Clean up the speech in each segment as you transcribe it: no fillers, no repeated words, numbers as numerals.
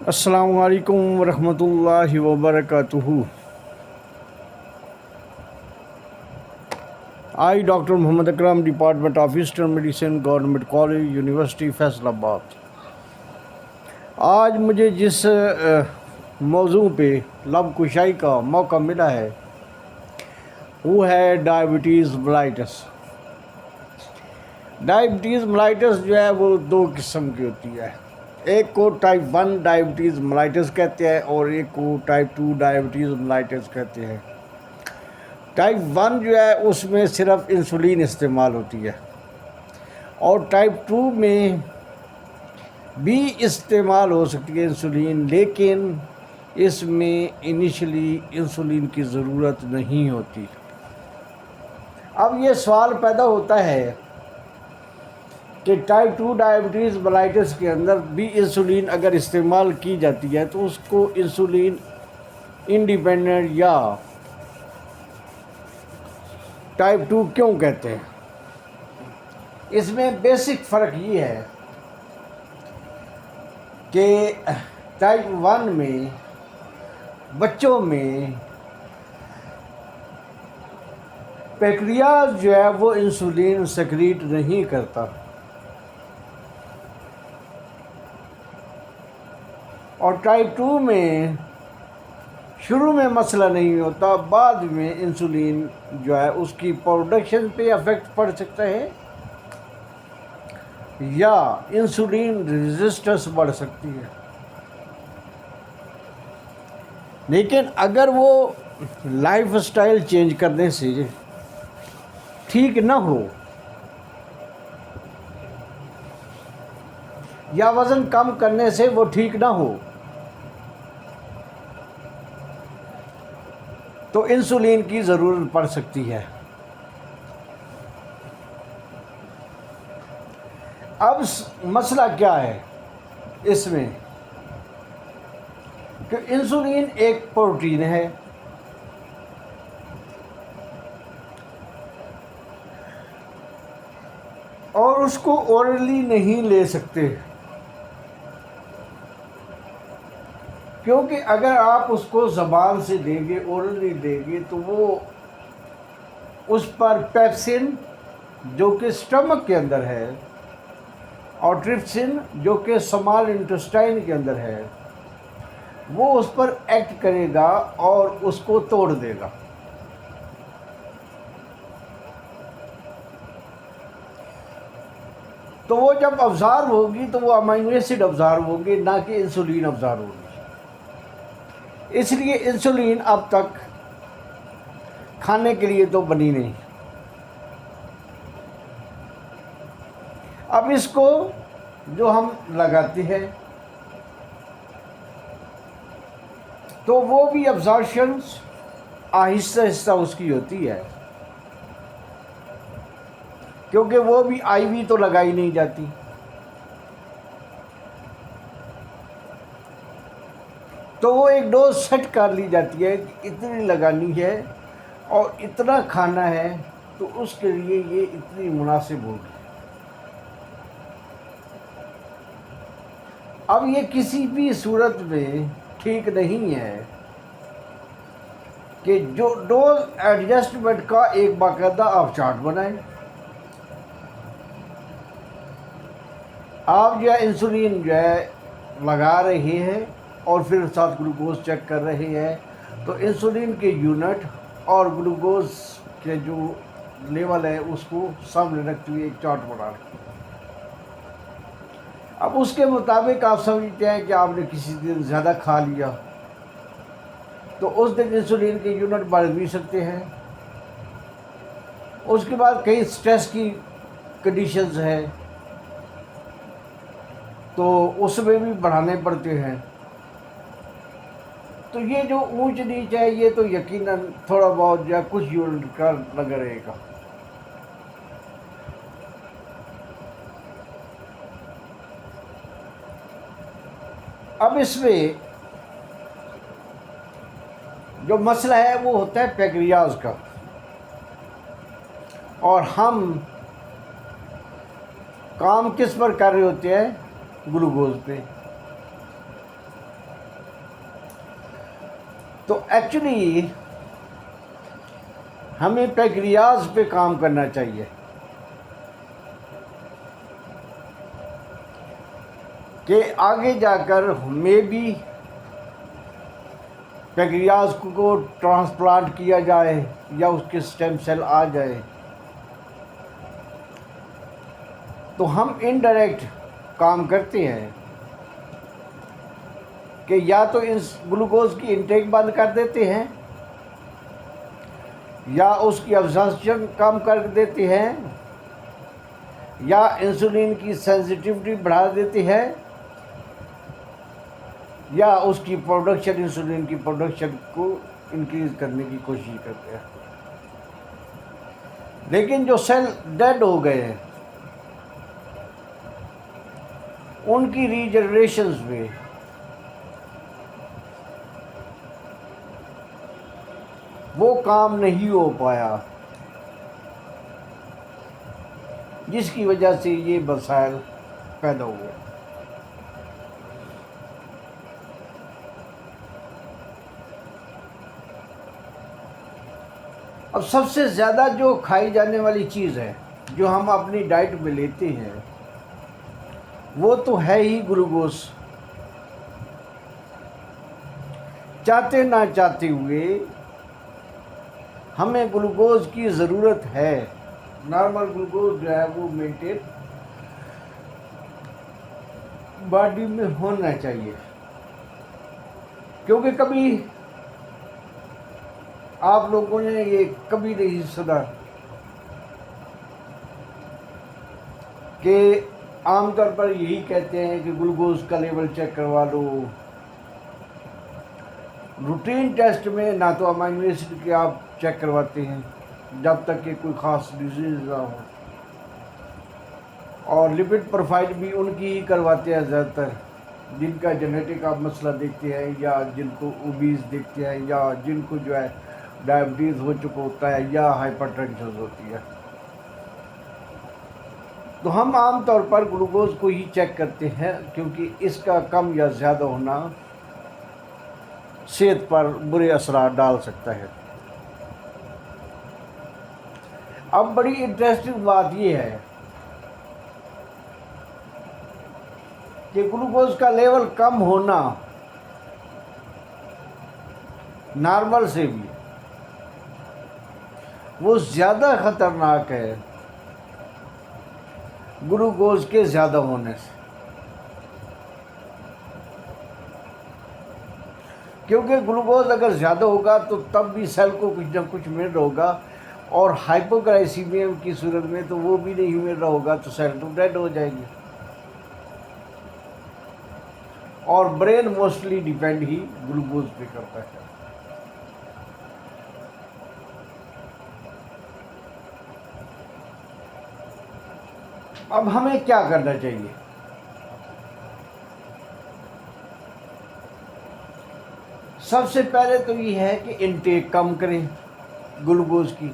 अस्सलामु अलैकुम वरहमतुल्लाहि वबरकातुहू। I doctor Mohammad Akram, department of eastern medicine, government college, university Faisalabad. आज मुझे जिस मौजू पे लब कुशाई का मौका मिला है वो है डायबिटीज़ मेलाइटस। डायबिटीज़ मेलाइटस जो है वो दो किस्म की होती है। एक को टाइप 1 डायबिटीज़ मेलाइटस कहते हैं और एक को टाइप 2 डायबिटीज़ मेलाइटस कहते हैं। टाइप 1 जो है उसमें सिर्फ इंसुलिन इस्तेमाल होती है और टाइप 2 में भी इस्तेमाल हो सकती है इंसुलिन, लेकिन इसमें इनिशियली इंसुलिन की ज़रूरत नहीं होती। अब ये सवाल पैदा होता है कि टाइप 2 डायबिटीज़ मेलाइटस के अंदर भी इंसुलिन अगर इस्तेमाल की जाती है तो उसको इंसुलिन इंडिपेंडेंट या टाइप 2 क्यों कहते हैं। इसमें बेसिक फ़र्क ये है कि टाइप 1 में बच्चों में पैंक्रियाज जो है वो इंसुलिन सेक्रीट नहीं करता और टाइप 2 में शुरू में मसला नहीं होता, बाद में इंसुलिन जो है उसकी प्रोडक्शन पे अफेक्ट पड़ सकता है या इंसुलिन रेजिस्टेंस बढ़ सकती है। लेकिन अगर वो लाइफ स्टाइल चेंज करने से ठीक ना हो या वज़न कम करने से वो ठीक ना हो तो इंसुलिन की ज़रूरत पड़ सकती है। अब मसला क्या है इसमें कि इंसुलिन एक प्रोटीन है और उसको ओरली नहीं ले सकते, क्योंकि अगर आप उसको ज़बान से देंगे, ओरली देंगे, तो वो उस पर पेप्सिन जो कि स्टमक के अंदर है और ट्रिप्सिन जो कि स्मॉल इंटेस्टाइन के अंदर है, वो उस पर एक्ट करेगा और उसको तोड़ देगा। तो वो जब अब्ज़ॉर्ब होगी तो वो अमीनो एसिड अब्ज़ॉर्ब होगी, ना कि इंसुलिन अब्ज़ॉर्ब होगी। इसलिए इंसुलिन अब तक खाने के लिए तो बनी नहीं। अब इसको जो हम लगाते हैं तो वो भी अब्जॉर्प्शन आहिस्ता आहिस्ता उसकी होती है, क्योंकि वो भी आईवी तो लगाई नहीं जाती। तो वो एक डोज सेट कर ली जाती है कि इतनी लगानी है और इतना खाना है, तो उसके लिए ये इतनी मुनासिब होगी। अब ये किसी भी सूरत में ठीक नहीं है कि जो डोज एडजस्टमेंट का एक बाकायदा आप चार्ट बनाएं। आप जो है इंसुलिन जो है लगा रहे हैं और फिर साथ ग्लूकोज चेक कर रहे हैं, तो इंसुलिन के यूनिट और ग्लूकोज के जो लेवल है उसको सामने रखते हुए एक चार्ट बना रहे। अब उसके मुताबिक आप समझते हैं कि आपने किसी दिन ज़्यादा खा लिया तो उस दिन इंसुलिन के यूनिट बढ़ भी सकते हैं। उसके बाद कई स्ट्रेस की कंडीशंस है तो उसमें भी बढ़ाने पड़ते हैं। तो ये जो ऊंच नीच है ये तो यकीनन थोड़ा बहुत या कुछ यूनिट का लगा रहेगा। अब इसमें जो मसला है वो होता है पैंक्रियाज का, और हम काम किस पर कर रहे होते हैं? ग्लूकोज पे। तो एक्चुअली हमें पैक्रियाज पे काम करना चाहिए कि आगे जाकर हमें भी पैक्रियाज को ट्रांसप्लांट किया जाए या उसके स्टेम सेल आ जाए, तो हम इनडायरेक्ट काम करते हैं कि या तो इस ग्लूकोज की इनटेक बंद कर देते हैं या उसकी अब्जॉर्प्शन कम कर देते हैं या इंसुलिन की सेंसिटिविटी बढ़ा देती है या उसकी प्रोडक्शन, इंसुलिन की प्रोडक्शन को इंक्रीज करने की कोशिश करते हैं। लेकिन जो सेल डेड हो गए हैं उनकी रीजनरेशंस में वो काम नहीं हो पाया, जिसकी वजह से ये मसाइल पैदा हुए। अब सबसे ज़्यादा जो खाई जाने वाली चीज़ है जो हम अपनी डाइट में लेते हैं वो तो है ही ग्लूकोज। चाहते ना चाहते हुए हमें ग्लूकोज की ज़रूरत है। नॉर्मल ग्लूकोज जो है वो मेंटेन बॉडी में होना चाहिए, क्योंकि कभी आप लोगों ने ये कभी नहीं सुना कि आमतौर पर यही कहते हैं कि ग्लूकोज का लेवल चेक करवा लो। रूटीन टेस्ट में ना तो अमाइनो एसिड के आप चेक करवाते हैं जब तक कि कोई ख़ास डिजीज़ ना हो, और लिपिड प्रोफाइल भी उनकी ही करवाते हैं ज़्यादातर जिनका जेनेटिक आप मसला देखते हैं या जिनको ओबीज देखते हैं या जिनको जो है डायबिटीज़ हो चुका होता है या हाइपरटेंशन होती है। तो हम आम तौर पर ग्लूकोज को ही चेक करते हैं क्योंकि इसका कम या ज़्यादा होना सेहत पर बुरे असरात डाल सकता है। अब बड़ी इंटरेस्टिंग बात यह है कि ग्लूकोज का लेवल कम होना नॉर्मल से भी वो ज़्यादा ख़तरनाक है ग्लूकोज के ज़्यादा होने से, क्योंकि ग्लूकोज अगर ज़्यादा होगा तो तब भी सेल को कुछ ना कुछ मिल रहा होगा, और हाइपोग्लाइसीमिया की सूरत में तो वो भी नहीं मिल रहा होगा तो सेल तो डेड हो जाएगी। और ब्रेन मोस्टली डिपेंड ही ग्लूकोज पे करता है। अब हमें क्या करना चाहिए? सबसे पहले तो ये है कि इनटेक कम करें ग्लूकोज की।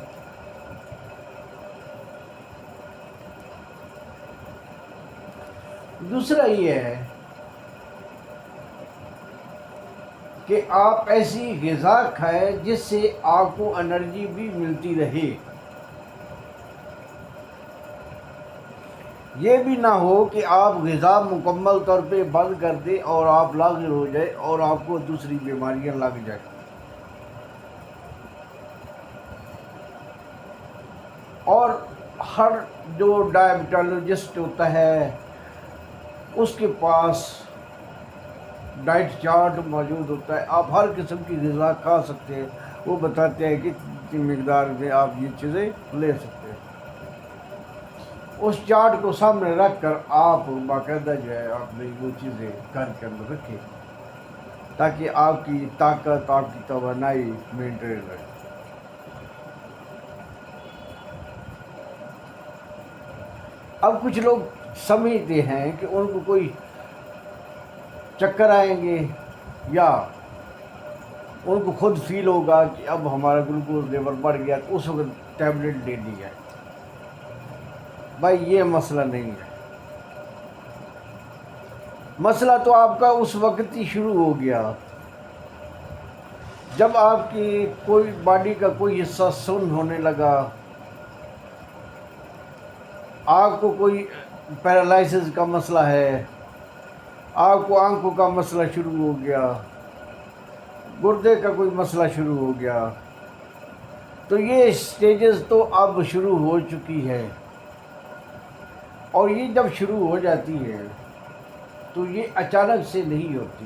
दूसरा ये है कि आप ऐसी ग़िज़ा खाएं जिससे आपको एनर्जी भी मिलती रहे। ये भी ना हो कि आप ग़िज़ा मुकम्मल तौर पे बंद कर दें और आप लाग़िर हो जाए और आपको दूसरी बीमारियां लग जाए। और हर जो डायबिटोलॉजिस्ट होता है उसके पास डाइट चार्ट मौजूद होता है। आप हर किस्म की ग़िज़ा खा सकते हैं, वो बताते हैं कि कितनी मिकदार में आप ये चीज़ें ले सकते हैं। उस चार्ट को सामने रख कर आप बाकायदा जो है आपने वो चीज़ें घर के अंदर रखें ताकि आपकी ताकत, आपकी तवानाई मेंटेन रहे। अब कुछ लोग समझते हैं कि उनको कोई चक्कर आएंगे या उनको खुद फील होगा कि अब हमारा ग्लूकोज लेवल बढ़ गया तो उस वक्त टैबलेट ले ली जाए। भाई ये मसला नहीं है। मसला तो आपका उस वक्त ही शुरू हो गया जब आपकी कोई बॉडी का कोई हिस्सा सुन्न होने लगा, आपको कोई पैरालिसिस का मसला है, आपको आंखों का मसला शुरू हो गया, गुर्दे का कोई मसला शुरू हो गया, तो ये स्टेजेस तो अब शुरू हो चुकी है। और ये जब शुरू हो जाती है तो ये अचानक से नहीं होती,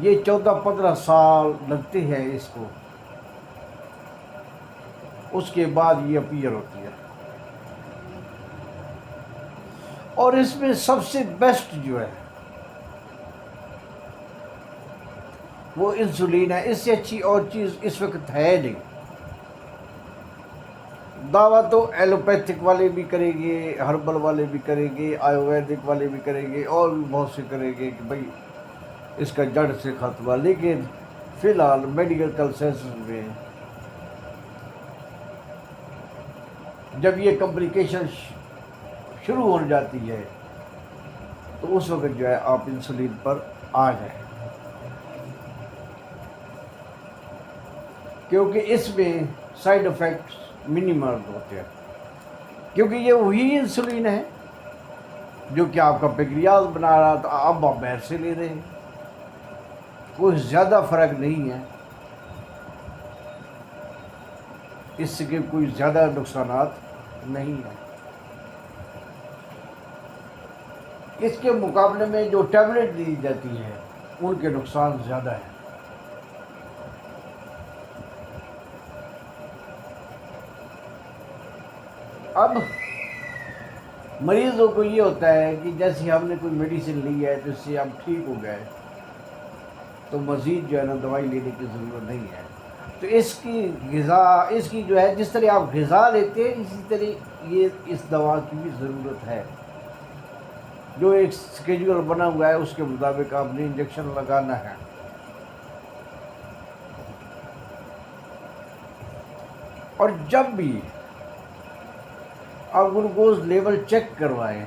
ये 14-15 साल लगते हैं इसको, उसके बाद ये अपीयर होती है। और इसमें सबसे बेस्ट जो है वो इंसुलिन है। इससे अच्छी और चीज़ इस वक्त है नहीं। दावा तो एलोपैथिक वाले भी करेंगे, हर्बल वाले भी करेंगे, आयुर्वेदिक वाले भी करेंगे, और भी बहुत से करेंगे कि भाई इसका जड़ से खत्म। लेकिन फिलहाल मेडिकल कंसेंसस में जब ये कॉम्प्लिकेशन शुरू हो जाती है तो उस वक्त जो है आप इंसुलिन पर आ जाए, क्योंकि इसमें साइड इफ़ेक्ट्स मिनिमल होते हैं। क्योंकि ये वही इंसुलिन है जो कि आपका पेंक्रियाज बना रहा था, अब आप बाहर से ले रहे हैं, कोई ज़्यादा फर्क नहीं है, इसके कोई ज़्यादा नुकसानात नहीं है। इसके मुकाबले में जो टैबलेट दी जाती है उनके नुकसान ज़्यादा है। अब मरीज़ों को ये होता है कि जैसे हमने कोई मेडिसिन ली है जिससे हम ठीक हो गए, तो मज़ीद जो है ना दवाई लेने की ज़रूरत नहीं है। तो इसकी ग़िज़ा, इसकी जो है जिस तरह आप ग़िज़ा लेते हैं इसी तरह ये इस दवा की भी ज़रूरत है। जो एक स्केड्यूल बना हुआ है उसके मुताबिक आपने इंजेक्शन लगाना है। और जब भी आप ग्लूकोज लेवल चेक करवाएं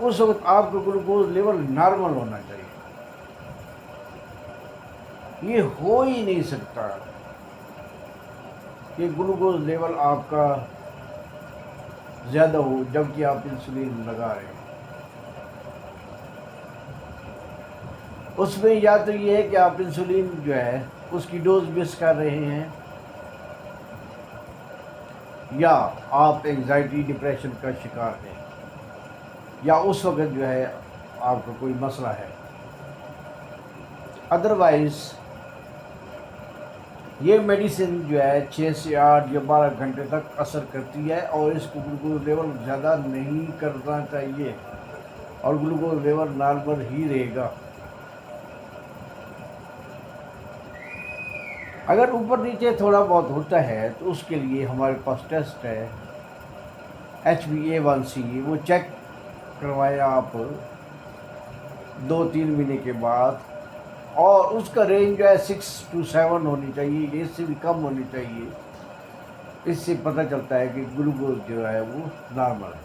उस वक्त आपका ग्लूकोज लेवल नॉर्मल होना चाहिए। ये हो ही नहीं सकता कि ग्लूकोज लेवल आपका ज़्यादा हो जबकि आप इंसुलिन लगा रहे हैं। उसमें या तो ये है कि आप इंसुलिन जो है उसकी डोज मिस कर रहे हैं, या आप एंजाइटी डिप्रेशन का शिकार हैं, या उस वक्त जो है आपका कोई मसला है। अदरवाइज़ ये मेडिसिन जो है 6 से 8 या 12 घंटे तक असर करती है, और इसको ग्लूकोज लेवल ज़्यादा नहीं करना चाहिए और ग्लूकोज लेवल नॉर्मल ही रहेगा। अगर ऊपर नीचे थोड़ा बहुत होता है तो उसके लिए हमारे पास टेस्ट है HbA1c, वो चेक करवाया आप 2-3 महीने के बाद, और उसका रेंज जो है 6 to 7 होनी चाहिए, इससे भी कम होनी चाहिए। इससे पता चलता है कि ग्लूकोज जो है वो नॉर्मल है।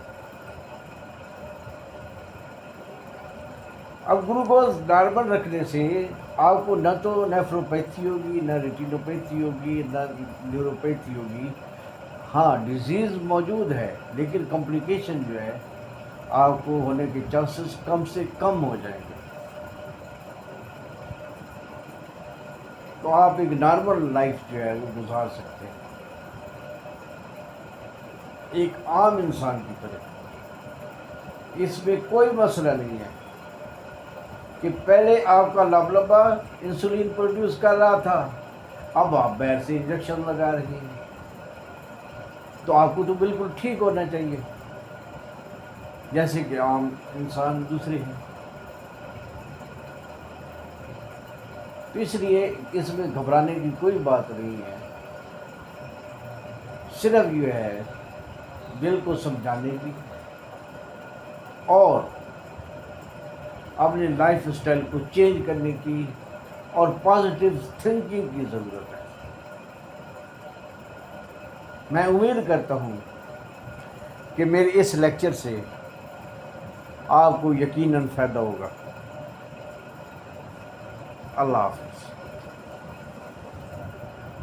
अब ग्लूकोज नॉर्मल रखने से आपको न तो नेफ्रोपैथी होगी, न रेटिनोपैथी होगी, न न्यूरोपैथी होगी। हाँ, डिजीज़ मौजूद है लेकिन कॉम्प्लिकेशन जो है आपको होने के चांसेस कम से कम हो जाएंगे। तो आप एक नॉर्मल लाइफ जो है वो गुजार सकते हैं एक आम इंसान की तरह। इसमें कोई मसला नहीं है कि पहले आपका लबलबा इंसुलिन प्रोड्यूस कर रहा था, अब आप बाहर से इंजेक्शन लगा रहे हैं, तो आपको तो बिल्कुल ठीक होना चाहिए जैसे कि आम इंसान दूसरे हैं। तो इसलिए इसमें घबराने की कोई बात नहीं है, सिर्फ ये है दिल को समझाने की और अपने लाइफ स्टाइल को चेंज करने की और पॉजिटिव थिंकिंग की ज़रूरत है। मैं उम्मीद करता हूँ कि मेरे इस लेक्चर से आपको यकीनन फ़ायदा होगा। अल्लाह हाफ़िज़।